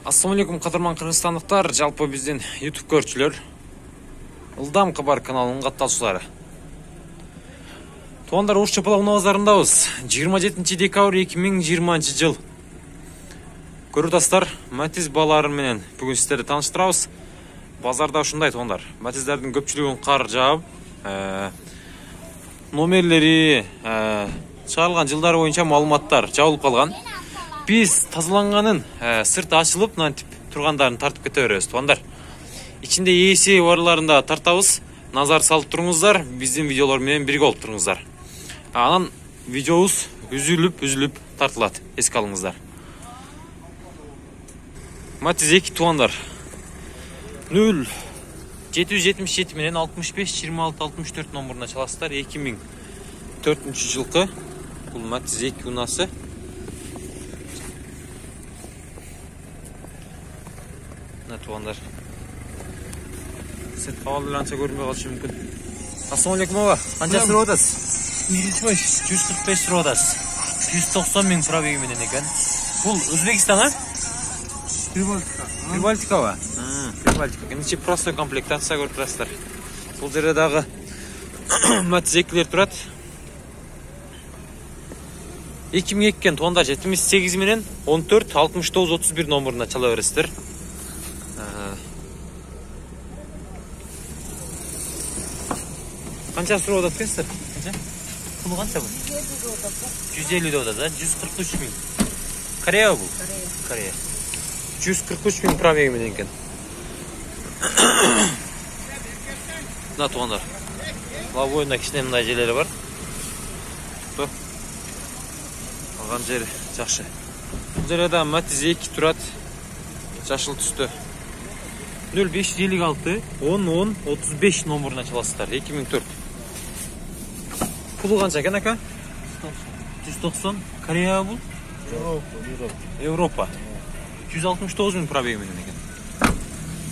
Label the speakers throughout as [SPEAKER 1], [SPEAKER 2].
[SPEAKER 1] Assalamu алейкум, кадырман кыргызстандыктар, жалпы биздин YouTube көрчүлөр, Ылдам кабар каналынын катталуучулары. Туугандар, Уш Чапалак базарындабыз. 27 декабрь 2020 жыл. Көрүтасыздар, Матиз балары менен бүгүн сиздерди тааныштырабыз. Базарда ушундай туугандар. Матиздердин көпчүлүгүн кар жаап, номерлери, чыгарылган жылдар боюнча маалыматтар жабылып калган. Biz тазаланганын сырты ачылып, мынтип тургандарын тартып кете беребиз, туугандар. Ичинде ээси барларында тартабыз. Назар салып туруңуздар, биздин видеолор менен бирге болуп туруңуздар. Анан видеобуз үзүлүп тартылат, эске алыңыздар. Матиз 2 туугандар. 0777 менен 65 26 64 номуруна чаласыздар. 2004 жылкы. Бул Матиз 2 унасы. Туугандар. Сет кабыл анча көрүнбөй калышы мүмкүн. Ассалому алейкум ага. Канча сурап атасыз? 145 сурап атасыз. 190 миң пробеги менен экен. Бул Өзбекстан, а? Прибалтика ба? Прибалтика. Кенече простой комплектация көрүп турасыздар. Бул жерде дагы Матиз 2лер турат. 2002 кен туугандар, 78 менен 14 69 31 номуруна чала бересиздер. Канча сурап атасыздар? Канча? Пулу канча бул? 150 деп атат, 143 миң. Корея бул? Корея. 143 миң пробеги менен экен. Мына туугандар. Лавойна кичине мындай жерлери бар. Алган жери жакшы. Бул жерде Матиз 2 турат. Жашыл түстө. 0556 10 35 номуруна чаласыздар. 2004. Пулу канча экен ака? 190. Корея бул? Европа. 169 миң пробеги менен экен.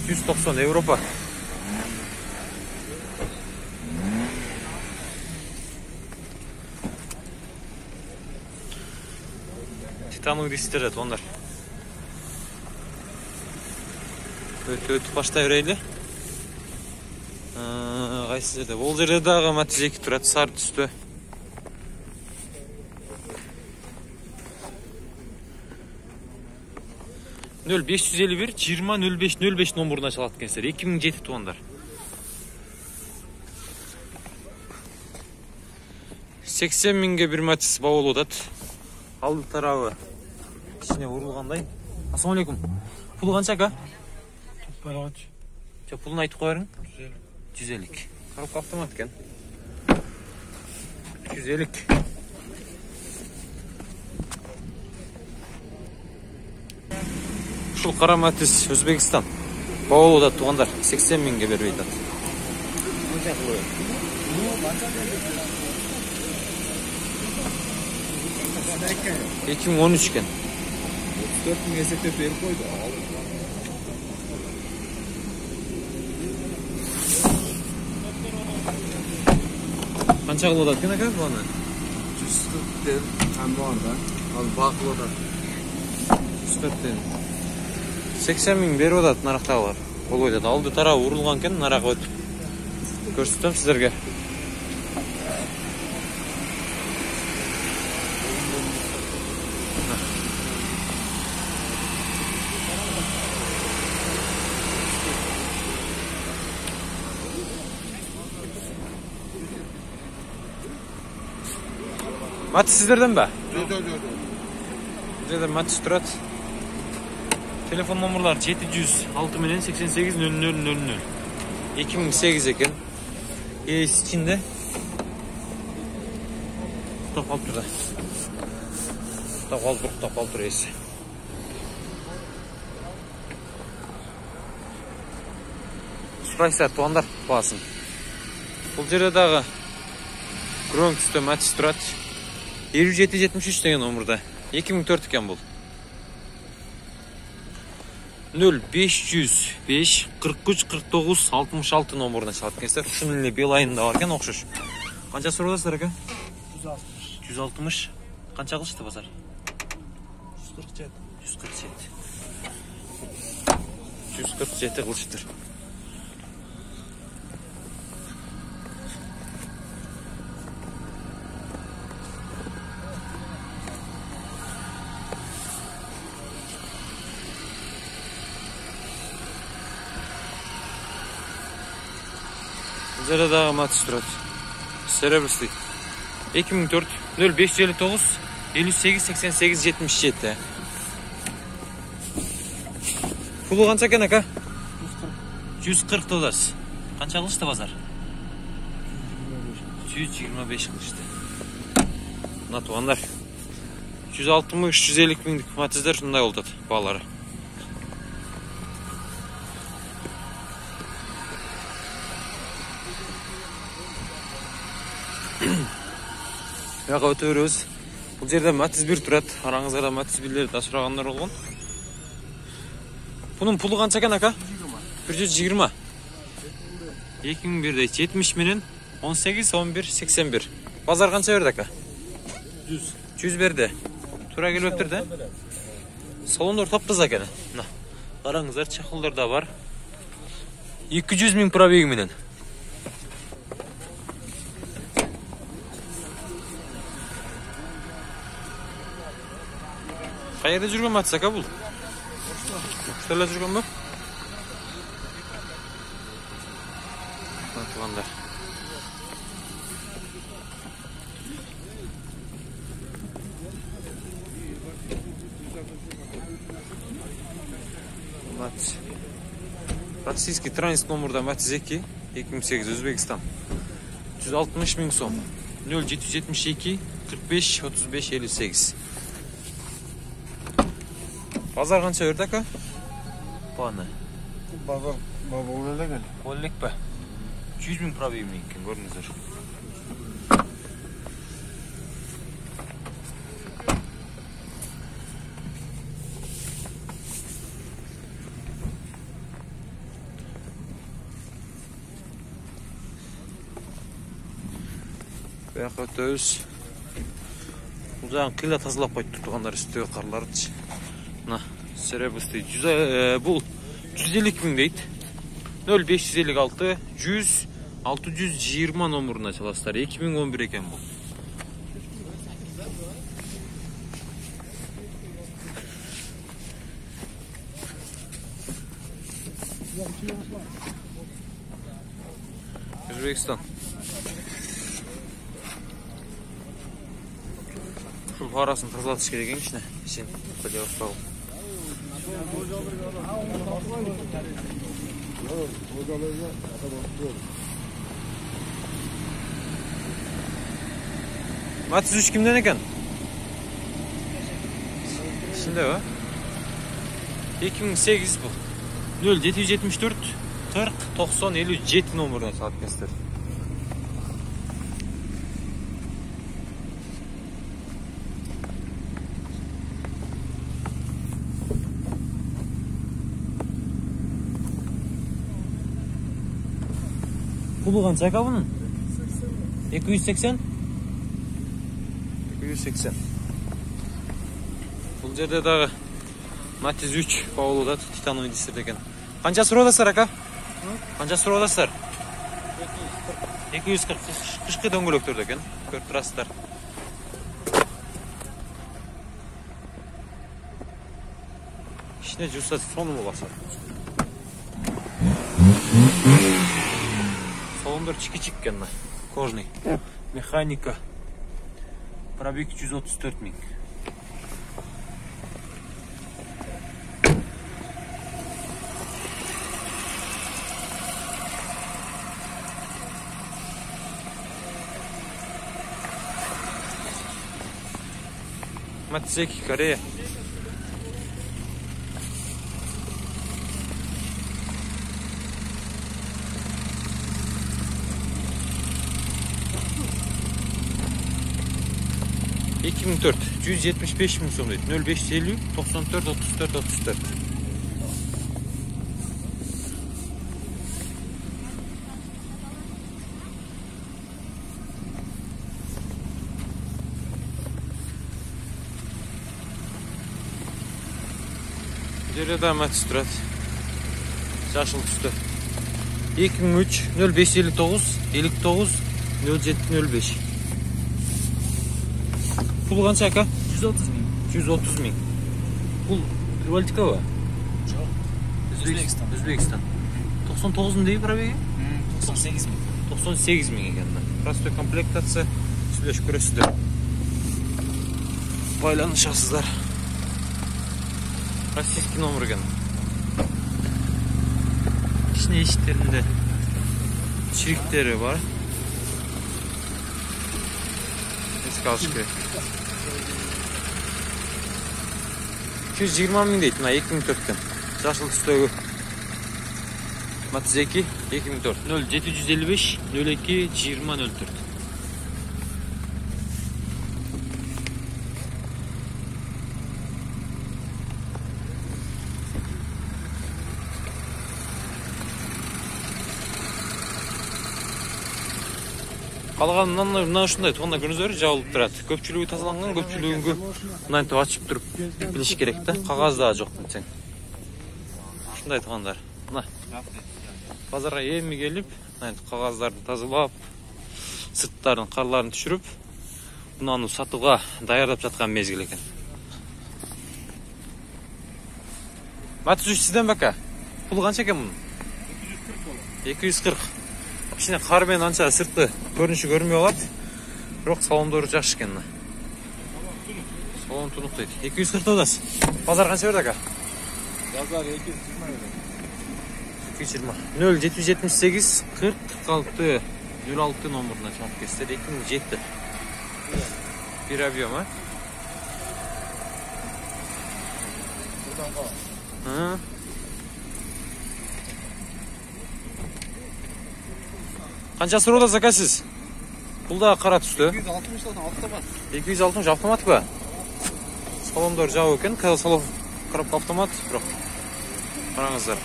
[SPEAKER 1] 190 Европа. Титановый дисктер туугандар. Өтүп баштай берейли. Кайсы жерде? Бул жерде дагы Матиз 2 турат, сары түстө. Нөл 551 20 05 номуруна чалат экенсиздер. 2007 туугандар. 80 миңге бир Матиз болуп атат. Алды тарабы кичине урулгандай. Ассалому алейкум. Пулу канча ака? Пулун айтып коерүң? 150. Коробка автомат экен. 150. Ушул кара Матиз Өзбекстан. Болуп атат туугандар. 80 миңге бербей атат. 2013 экен. 4 миң эсептеп берип койду. Канча кылып атат экен ака буны? 140 там бар да. Ал бакылып атат. 140. 80 миң берип атат нарактагылар. Болуп атат. Алды тарабы урулган экен, наракка өтүп. Көрсөтөм сиздерге. Матиз сиздерден бе? Жок. Матиз турат. Телефон номерлары 706 менен 88 0000. 2008 экен. Ээси ичинде. Топ калып турду. Топ калып тур ээси. Сурайсыздар туугандар баасын. Бул жерде дагы гром түстө Матиз турат. 2773 деген номурда. 2004 экен бул. 0505 43 49 66 номуруна чалат экенсиздер. Ушунун эле Билайында бар экен, окшош. Канча сурап атасыздар ака? 160. Канча кылышты базар? 147. 147 kılıçtır. Bizlere daha Matiz turadi. Serebrisli. 2004 0559 58 88 77. Pulu qancha ekan aka? 140 dolar. Qancha qilishdi bozor? 125 qilishdi. Mına tuğanlar. 160-350 minglik Matizler şunday oldu bağları. Yaqa ötörüz. Bu жерде Matiz 1 turadi. Arаңызda да Matiz 1'leri de sұрағандар болған. Bunun pulu qancha ekan aka? 120. 2001'de 70 minin 18 11 81. Bazar qancha berdi aka? 100 berdi. Tura kelip öptür de. Salonlar taptız ekan. Mına. Qarаңыздар, çakıllar da var. 200 ming pробеги менен. Qayerda жүрген Matiz aka бұл? Oqshda жүрген бе? Tuğanlar. Matiz. Российский транзит номерда Matiz 2 2008 Özbekistan. 160 ming so'm. 0772 45 35 58. Pazar qancha berdi aka? Bana.
[SPEAKER 2] Pazar babamla gel.
[SPEAKER 1] Qo'llik be. 200 ming probeyim ekan, ko'ringizlar. Bu yoqqa o'tamiz. Bu жағын қиыла тазалап қойып тұрғандар үстіге қарларды. Мына Serebrisli бұл 150 мing дейді. 0556 100 620 номеріне çalasыздар. 2011 екен бұл. Özbekistan. Şu parasını тазалатыш керек екен ішіне. Сен қойып қойып. Matiz 3 kimden ekan? İçinde o. 2008 bu. 0774 40 90 57 numarına saat göster. Pulu qancha aka bunun? 280. 280. Бұл жерде дағы Matiz 3 Paulu'da titanoid istedi ekan. Qancha so'radasizlar aka? Qancha so'radasizlar? 240. Qishqi do'ng'iloklarda ekan. Ko'rib turasizlar. Ishni jursa sonimi bosadi. Salonlar çiki-çik ekan. Kojniy. Mexanika. Probeg 134 ming. Matiz 2 Koreya. ...2004, 175 ming so'm deydi. 0550 94 34 34. Bu yerda Matiz turadi. Жашыл түсті. 2003 0559 59 0705. Пул қанша ака?
[SPEAKER 3] 130 000.
[SPEAKER 1] 130 000. Пул Прибалтика ба?
[SPEAKER 3] Жоқ. Өзбекстан.
[SPEAKER 1] Өзбекстан. 99 мың дейі пробеги?
[SPEAKER 3] 98 000.
[SPEAKER 1] 98 000 екен. Простой комплектация. Сөйлеш көресіздер. Байланышасыздар. Российский номер екен. İçine eşitlerinde çirikleri var. Eski alışkı. 220 000 deydi. 2004'ten. Жашыл түстегі. Matiz 2 2004. 0755 02 20 04. Қалған мына ушундай туганда көрүңүздөр жабылып турат. Көпчүлүгү тазаланган, көпчүлүгүнгө мынтип ачып туруп билиш керек да. Кагаз да жок десең. Ушундай тугандар. Мына. Базарга эми келип, мынтип кагаздарды тазалап, сырттарын, карларын түшүрүп, мунаны сатууга даярдап жаткан мезгил экен. Матүш сизден бака. Пул канча экен мунун? 240. İçine kar ben anca sırtı görünüşü görmüyor olat. Bırak salon doğru жақсы екен. Salon tunuk deydi. 240 odası. Pazar kança verdi aka?
[SPEAKER 2] Pazar 220
[SPEAKER 1] 220. 0778 40 46 06 номерine çabuk kestir. 2007. Bir aviyon ha?
[SPEAKER 2] Buradan kal.
[SPEAKER 1] Hı. Қанша сұруда закасыз? Бұл да қара түсті.
[SPEAKER 2] 260'dan автомат.
[SPEAKER 1] 260 автомат ба? Салондар жау екен. Салон қырып автомат. Бірақ қараңыздар.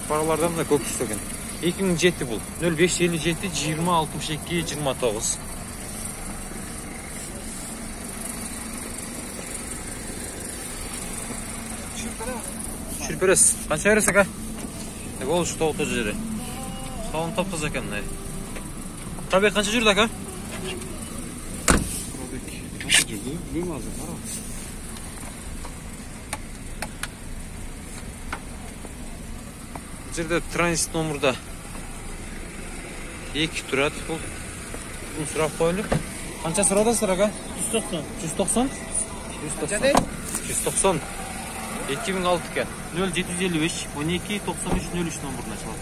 [SPEAKER 1] Паралардан да көп түсті екен. 2007 бұл. 0557 20 62 29. Шүрперес. Қанша бересіз ака? Ол үшті оты жері. Салон тапқыз екен. Пробег қанша жүрді ака?
[SPEAKER 2] Nasıl durdu? Bilmezdim.
[SPEAKER 1] Бұл жерде транзит номерда 2 тұрады. Бұл сұрақ қойылып. Қанша сұрадасыздар ака?
[SPEAKER 3] 190.
[SPEAKER 1] 190? 190. 2006 екен. 0755 12 93 03 номеріне шығады.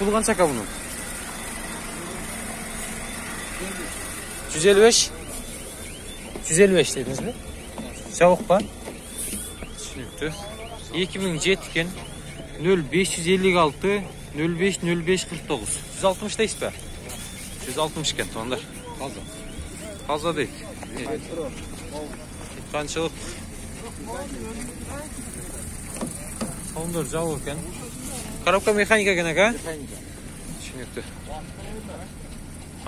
[SPEAKER 1] Пул қанша ака бұның? 155? 155 дедіңіз бе? Жауық па? Түсінікті. 2007 екен. 0556 05 05 49. 160 дейсіз бе? 160 екен тоғандар. Қалза дейік. Қаншылық. Салондар жауық екен. Коробка механика екен ака? Түсінікті.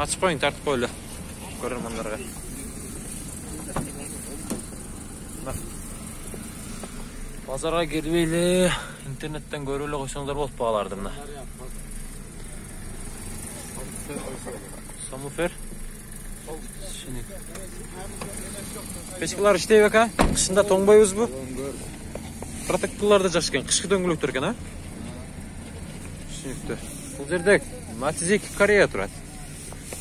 [SPEAKER 1] Açып қойын, тартып қойлы көрермандарға. Базарға келбейлі, интернеттен көрілі қойсаңдар болды бағаларды мына. Самуфер. Печкалар іштей бека? Қышында тоңбайыз бұ? Протектолларды жақсы екен, қышқы дөңгіліктер екен, а? Түсінікті. Бұл жерде Matiz 2 Корея тұрады.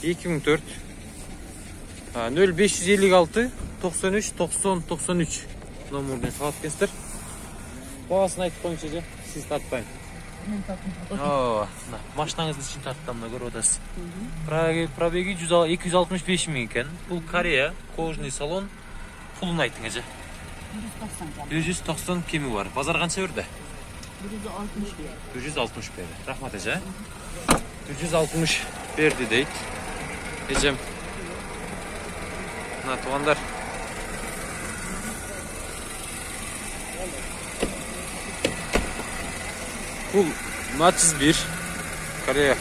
[SPEAKER 1] 2004 0556 93 90 93 номерден қалат кестір. Бағасын айтып қойыңшы же, сіз тартпайын. Машинаңызды үшін тарттамына көріп отасыз. Пробеги 265 000 екен. Бұл Корея, кожный салон. Пулын айтыңа же. 190 кемі бар. Базар қанша берді? 160 берді. Рахмат әже. 160 берді дейді. Ежем. Мына туғандар. Бұл Matiz 1 Корея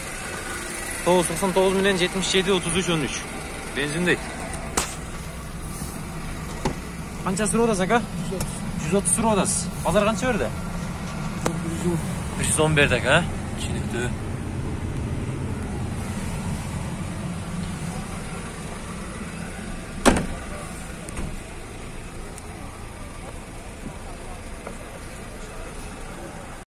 [SPEAKER 1] 999 менен 77 33 13 бензин дейді. Qancha surib odasiz aka? 130 surib odasiz. Bozor qancha berdi? 110 berdi aka. Tushunibdi.